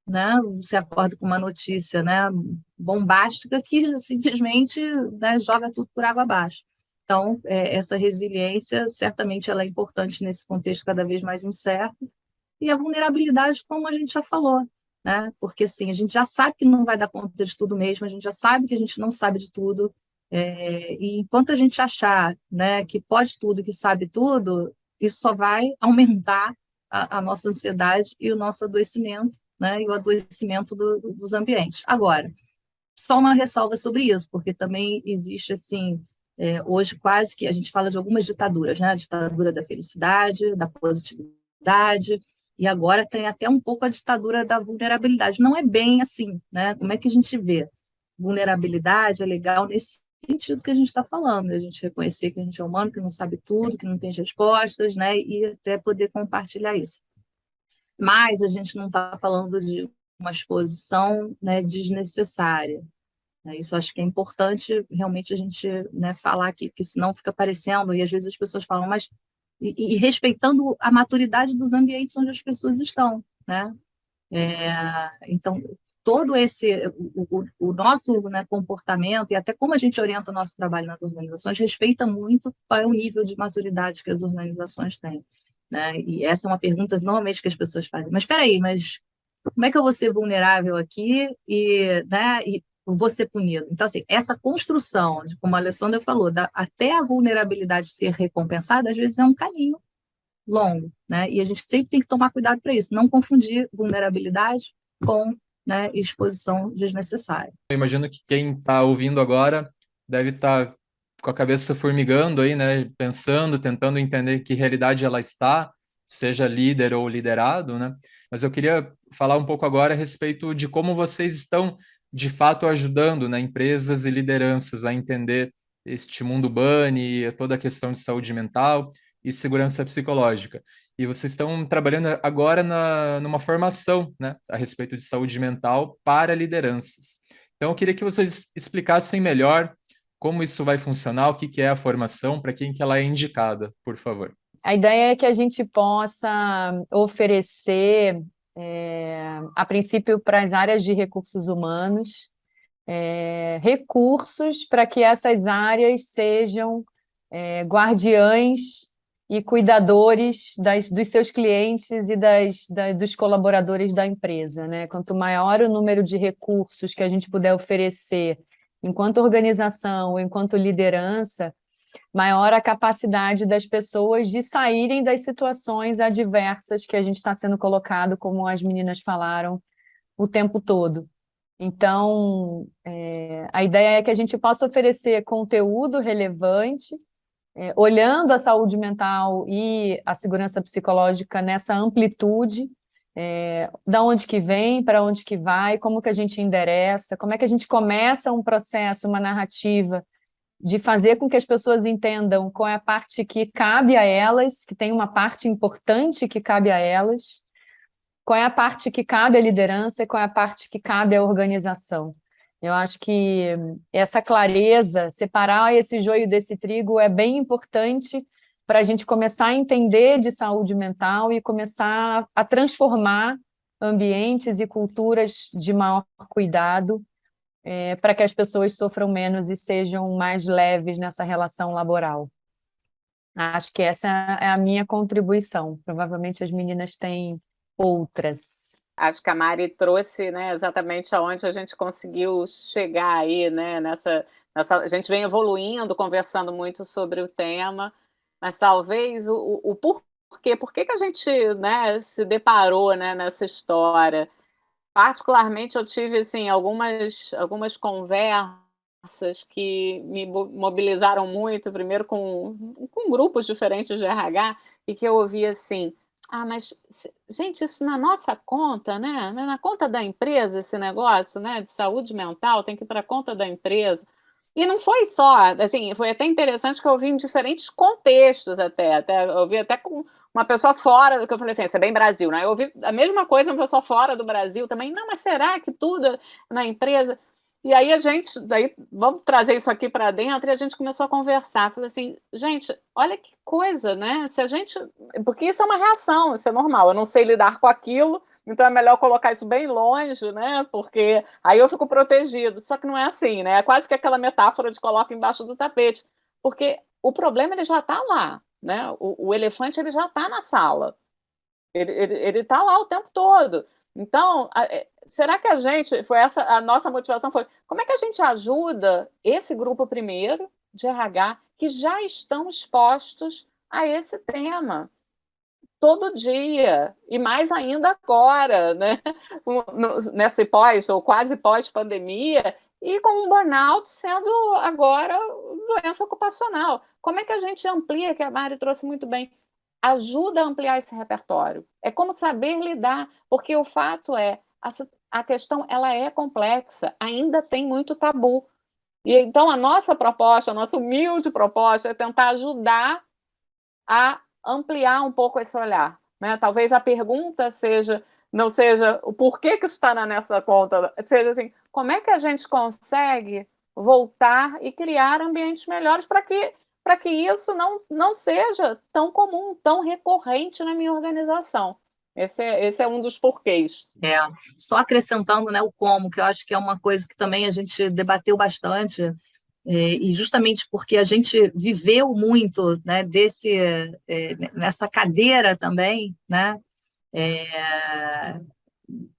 né? Você acorda com uma notícia, né, bombástica que simplesmente, né, joga tudo por água abaixo. Então, essa resiliência, certamente, ela é importante nesse contexto cada vez mais incerto, e a vulnerabilidade, como a gente já falou, né? Porque assim, a gente já sabe que não vai dar conta de tudo mesmo, a gente já sabe que a gente não sabe de tudo, e enquanto a gente achar, né, que pode tudo, que sabe tudo, isso só vai aumentar a nossa ansiedade e o nosso adoecimento, né, e o adoecimento dos ambientes. Agora, só uma ressalva sobre isso, porque também existe assim, hoje quase que a gente fala de algumas ditaduras, né? A ditadura da felicidade, da positividade, e agora tem até um pouco a ditadura da vulnerabilidade. Não é bem assim, né? Como é que a gente vê? Vulnerabilidade é legal nesse sentido que a gente está falando, a gente reconhecer que a gente é humano, que não sabe tudo, que não tem respostas, né? E até poder compartilhar isso. Mas a gente não está falando de uma exposição, né, desnecessária. Isso acho que é importante realmente a gente, né, falar aqui, porque senão fica parecendo, e às vezes as pessoas falam, mas e respeitando a maturidade dos ambientes onde as pessoas estão, né? Então, todo o nosso, né, comportamento e até como a gente orienta o nosso trabalho nas organizações respeita muito qual é o nível de maturidade que as organizações têm, né? E essa é uma pergunta normalmente que as pessoas fazem. Mas espera aí, mas como é que eu vou ser vulnerável aqui e vou ser punido? Então, assim, essa construção, como a Alessandra falou, até a vulnerabilidade ser recompensada, às vezes é um caminho longo, né? E a gente sempre tem que tomar cuidado para isso, não confundir vulnerabilidade com, né, exposição desnecessária. Eu imagino que quem está ouvindo agora deve estar com a cabeça formigando aí, né? Pensando, tentando entender que realidade ela está, seja líder ou liderado, né? Mas eu queria falar um pouco agora a respeito de como vocês estão, de fato, ajudando, né, empresas e lideranças a entender este mundo bunny, toda a questão de saúde mental e segurança psicológica. E vocês estão trabalhando agora numa formação, né, a respeito de saúde mental para lideranças. Então, eu queria que vocês explicassem melhor como isso vai funcionar, o que que é a formação, para quem que ela é indicada, por favor. A ideia é que a gente possa oferecer, a princípio, para as áreas de recursos humanos, recursos para que essas áreas sejam guardiães e cuidadores dos seus clientes e dos colaboradores da empresa, né? Quanto maior o número de recursos que a gente puder oferecer enquanto organização, enquanto liderança, maior a capacidade das pessoas de saírem das situações adversas que a gente está sendo colocado, como as meninas falaram, o tempo todo. Então, a ideia é que a gente possa oferecer conteúdo relevante, olhando a saúde mental e a segurança psicológica nessa amplitude, da onde que vem, para onde que vai, como que a gente endereça, como é que a gente começa um processo, uma narrativa, de fazer com que as pessoas entendam qual é a parte que cabe a elas, que tem uma parte importante que cabe a elas, qual é a parte que cabe à liderança e qual é a parte que cabe à organização. Eu acho que essa clareza, separar esse joio desse trigo é bem importante para a gente começar a entender de saúde mental e começar a transformar ambientes e culturas de maior cuidado, para que as pessoas sofram menos e sejam mais leves nessa relação laboral. Acho que essa é a minha contribuição. Provavelmente as meninas têm outras. Acho que a Mari trouxe, né, exatamente aonde a gente conseguiu chegar aí, né, a gente vem evoluindo, conversando muito sobre o tema, mas talvez o porquê, por que que a gente, né, se deparou, né, nessa história? Particularmente, eu tive, assim, algumas conversas que me mobilizaram muito, primeiro com grupos diferentes de RH, e que eu ouvi assim: "Ah, mas gente, isso na nossa conta, né, na conta da empresa esse negócio, né, de saúde mental, tem que ir para a conta da empresa". E não foi só, assim, foi até interessante que eu ouvi em diferentes contextos até eu ouvi até com uma pessoa fora do que eu falei assim, isso é bem Brasil, né? Eu ouvi a mesma coisa uma pessoa fora do Brasil também, não, mas será que tudo na empresa? E aí daí vamos trazer isso aqui para dentro, e a gente começou a conversar. Falei assim, gente, olha que coisa, né? Se a gente. Porque isso é uma reação, isso é normal. Eu não sei lidar com aquilo, então é melhor colocar isso bem longe, né? Porque aí eu fico protegido. Só que não é assim, né? É quase que aquela metáfora de coloca embaixo do tapete. Porque o problema ele já está lá, né? O elefante ele já está na sala, ele está lá o tempo todo. Então, será que a gente, foi essa, a nossa motivação foi, como é que a gente ajuda esse grupo primeiro de RH que já estão expostos a esse tema todo dia, e mais ainda agora, né? Nessa pós ou quase pós-pandemia, e com o burnout sendo agora doença ocupacional. Como é que a gente amplia, que a Mari trouxe muito bem, ajuda a ampliar esse repertório? É como saber lidar, porque o fato é, a questão ela é complexa, ainda tem muito tabu. E então a nossa proposta, a nossa humilde proposta é tentar ajudar a ampliar um pouco esse olhar, né? Talvez a pergunta não seja o porquê que isso está nessa conta, seja assim, como é que a gente consegue voltar e criar ambientes melhores para que isso não seja tão comum, tão recorrente na minha organização. Esse é um dos porquês. Só acrescentando, né, o como, que eu acho que é uma coisa que também a gente debateu bastante, e justamente porque a gente viveu muito, né, nessa cadeira também, né, é,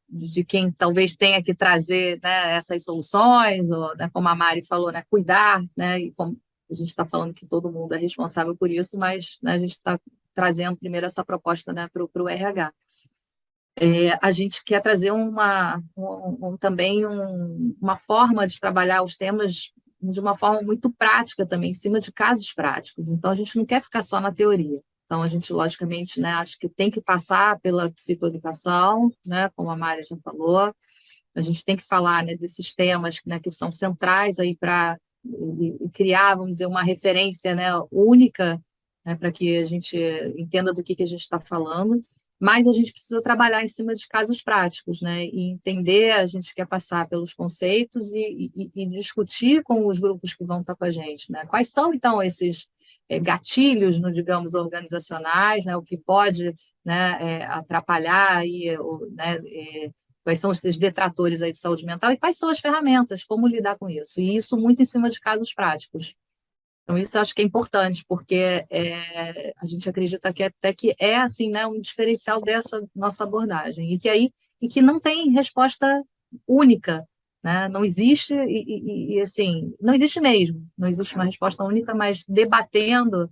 de quem talvez tenha que trazer, né, essas soluções, ou, né, como a Mari falou, né, cuidar, né, e como a gente está falando que todo mundo é responsável por isso, mas, né, a gente está trazendo primeiro essa proposta, né, para o RH. A gente quer trazer uma forma de trabalhar os temas de uma forma muito prática também, em cima de casos práticos. Então, a gente não quer ficar só na teoria. Então, a gente, logicamente, né, acho que tem que passar pela psicoeducação, né, como a Mari já falou. A gente tem que falar, né, desses temas, né, que são centrais aí para criar, vamos dizer, uma referência, né, única, né, para que a gente entenda do que a gente está falando. Mas a gente precisa trabalhar em cima de casos práticos, né? E entender, a gente quer passar pelos conceitos e discutir com os grupos que vão estar com a gente, né? Quais são, então, esses gatilhos, no, digamos, organizacionais, né? O que pode, né, atrapalhar aí, né, quais são esses detratores aí de saúde mental e quais são as ferramentas, como lidar com isso. E isso muito em cima de casos práticos. Então, isso eu acho que é importante, porque a gente acredita que até que é assim, né, um diferencial dessa nossa abordagem, e que não tem resposta única, né? Não existe, assim, não existe mesmo, não existe uma resposta única, mas debatendo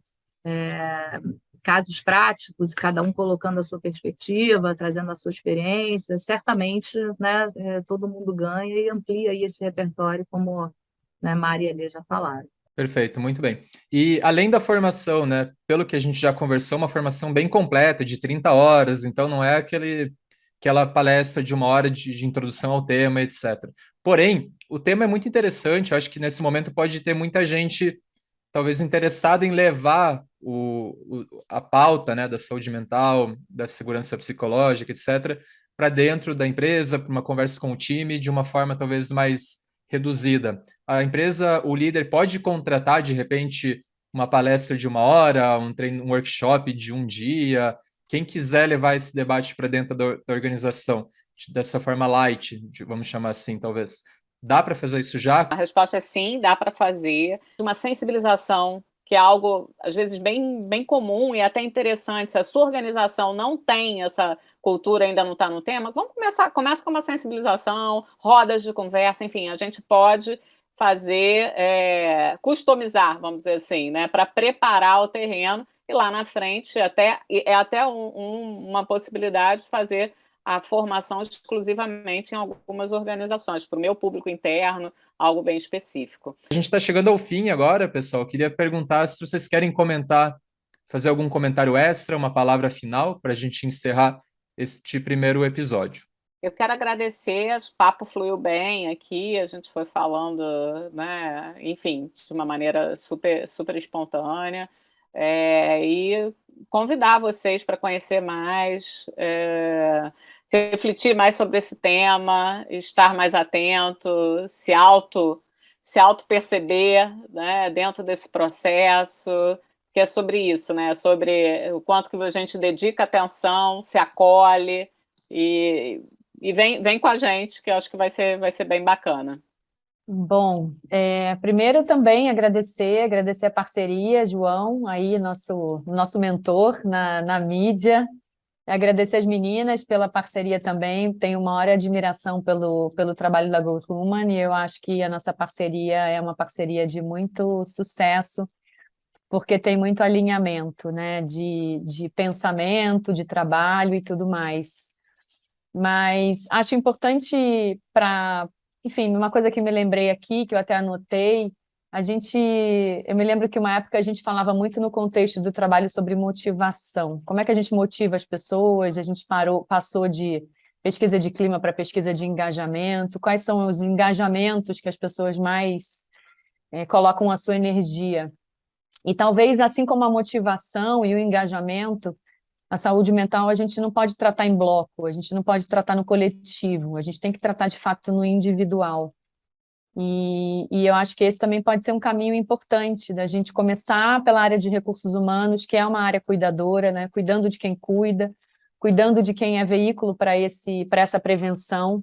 casos práticos, cada um colocando a sua perspectiva, trazendo a sua experiência, certamente, né, todo mundo ganha e amplia aí esse repertório, como, né, Maria e Lê já falaram. Perfeito, muito bem. E além da formação, né, pelo que a gente já conversou, uma formação bem completa, de 30 horas, então não é aquela palestra de 1 hora de introdução ao tema, etc. Porém, o tema é muito interessante, eu acho que nesse momento pode ter muita gente talvez interessada em levar a pauta, né, da saúde mental, da segurança psicológica, etc., para dentro da empresa, para uma conversa com o time, de uma forma talvez mais reduzida. A empresa, o líder pode contratar, de repente, uma palestra de 1 hora, um workshop de um dia, quem quiser levar esse debate para dentro da organização, dessa forma light, vamos chamar assim, talvez. Dá para fazer isso já? A resposta é sim, dá para fazer. Uma sensibilização que é algo, às vezes, bem comum e até interessante. Se a sua organização não tem essa cultura, ainda não está no tema, começa com uma sensibilização, rodas de conversa, enfim, a gente pode fazer, customizar, vamos dizer assim, né, para preparar o terreno, e lá na frente é até uma possibilidade de fazer a formação exclusivamente em algumas organizações, para o meu público interno, algo bem específico. A gente está chegando ao fim agora, pessoal. Eu queria perguntar se vocês querem comentar, fazer algum comentário extra, uma palavra final, para a gente encerrar este primeiro episódio. Eu quero agradecer, o papo fluiu bem aqui, a gente foi falando, né, enfim, de uma maneira super, super espontânea, e convidar vocês para conhecer mais, refletir mais sobre esse tema, estar mais atento, se auto-perceber, né, dentro desse processo, que é sobre isso, né, sobre o quanto que a gente dedica atenção, se acolhe, e vem com a gente, que eu acho que vai ser bem bacana. Bom, primeiro também agradecer a parceria, João, aí nosso mentor na mídia, agradecer as meninas pela parceria também, tenho uma maior admiração pelo trabalho da Go Human, e eu acho que a nossa parceria é uma parceria de muito sucesso, porque tem muito alinhamento, né, de pensamento, de trabalho e tudo mais. Mas acho importante enfim, uma coisa que me lembrei aqui, que eu até anotei, eu me lembro que uma época a gente falava muito no contexto do trabalho sobre motivação. Como é que a gente motiva as pessoas? A gente passou de pesquisa de clima para pesquisa de engajamento. Quais são os engajamentos que as pessoas mais colocam a sua energia? E talvez, assim como a motivação e o engajamento, a saúde mental a gente não pode tratar em bloco, a gente não pode tratar no coletivo, a gente tem que tratar de fato no individual. E eu acho que esse também pode ser um caminho importante da gente começar pela área de recursos humanos, que é uma área cuidadora, né? Cuidando de quem cuida, cuidando de quem é veículo para essa prevenção.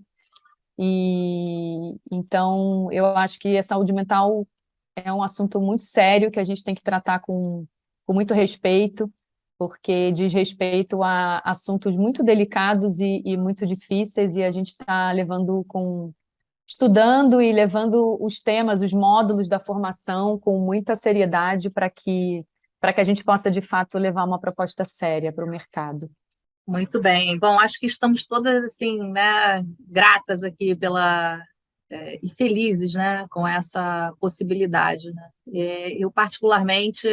E então eu acho que a saúde mental é um assunto muito sério que a gente tem que tratar com muito respeito, porque diz respeito a assuntos muito delicados e muito difíceis, e a gente está estudando e levando os temas, os módulos da formação com muita seriedade para que a gente possa, de fato, levar uma proposta séria para o mercado. Muito bem. Bom, acho que estamos todas assim, né, gratas aqui e felizes, né, com essa possibilidade, né? Eu particularmente,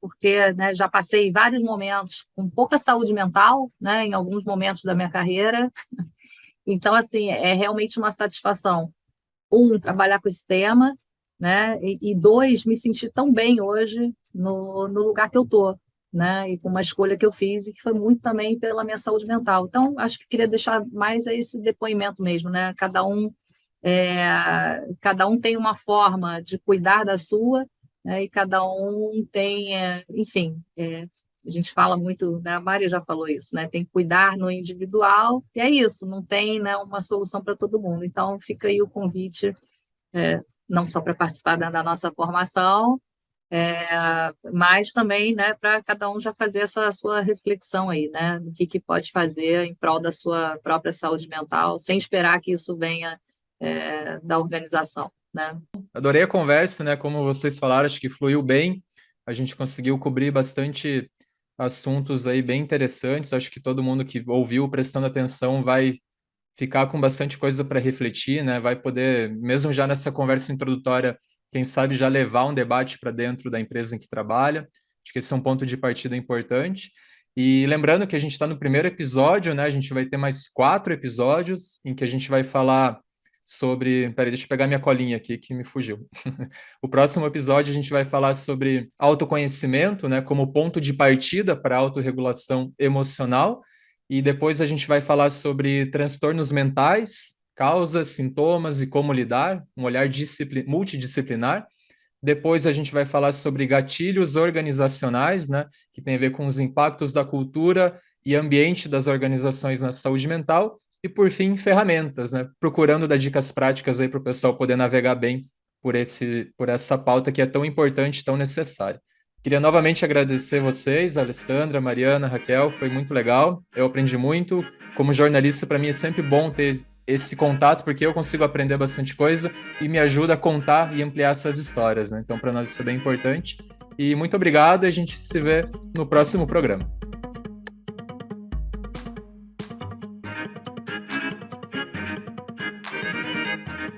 porque, né, já passei vários momentos com pouca saúde mental, né, em alguns momentos da minha carreira. Então, assim, é realmente uma satisfação. Trabalhar com esse tema, né, e dois, me sentir tão bem hoje no lugar que eu estou, né, e com uma escolha que eu fiz e que foi muito também pela minha saúde mental. Então, acho que queria deixar mais esse depoimento mesmo, né? Cada um tem uma forma de cuidar da sua, né, e cada um tem, enfim, a gente fala muito, né, a Mária já falou isso, né, tem que cuidar no individual, e é isso, não tem, né, uma solução para todo mundo. Então, fica aí o convite, não só para participar da nossa formação, mas também, né, para cada um já fazer essa sua reflexão aí, né, do que pode fazer em prol da sua própria saúde mental, sem esperar que isso venha da organização, né? Adorei a conversa, né? Como vocês falaram, acho que fluiu bem. A gente conseguiu cobrir bastante assuntos aí bem interessantes. Acho que todo mundo que ouviu, prestando atenção, vai ficar com bastante coisa para refletir, né? Vai poder, mesmo já nessa conversa introdutória, quem sabe já levar um debate para dentro da empresa em que trabalha. Acho que esse é um ponto de partida importante. E lembrando que a gente está no primeiro episódio, né? A gente vai ter mais 4 episódios em que a gente vai falar sobre. Peraí, deixa eu pegar minha colinha aqui que me fugiu. O próximo episódio a gente vai falar sobre autoconhecimento, né? Como ponto de partida para a autorregulação emocional. E depois a gente vai falar sobre transtornos mentais, causas, sintomas e como lidar, um olhar multidisciplinar. Depois a gente vai falar sobre gatilhos organizacionais, né, que tem a ver com os impactos da cultura e ambiente das organizações na saúde mental. E por fim, ferramentas, né, procurando dar dicas práticas aí para o pessoal poder navegar bem por essa pauta que é tão importante, tão necessária. Queria novamente agradecer vocês, Alessandra, Mariana, Raquel, foi muito legal, eu aprendi muito. Como jornalista, para mim é sempre bom ter esse contato, porque eu consigo aprender bastante coisa e me ajuda a contar e ampliar essas histórias, né? Então, para nós isso é bem importante. E muito obrigado, e a gente se vê no próximo programa.